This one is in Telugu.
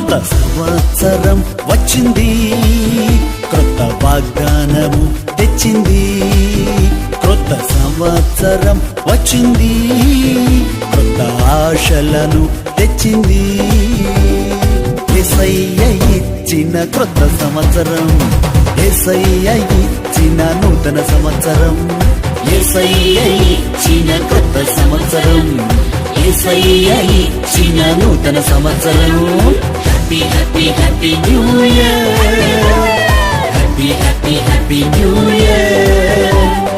క్రొత్త సంవత్సరం వచ్చింది, క్రొత్త వాగ్దానము తెచ్చింది. క్రొత్త సంవత్సరం వచ్చింది, క్రొత్త ఆశలను తెచ్చింది. యేసయ్య ఇచ్చిన క్రొత్త సంవత్సరం, యేసయ్య ఇచ్చిన నూతన సంవత్సరం, యేసయ్య ఇచ్చిన క్రొత్త సంవత్సరం, యేసయ్య ఇచ్చిన నూతన సంవత్సరం. Happy happy happy new year, happy happy happy new year.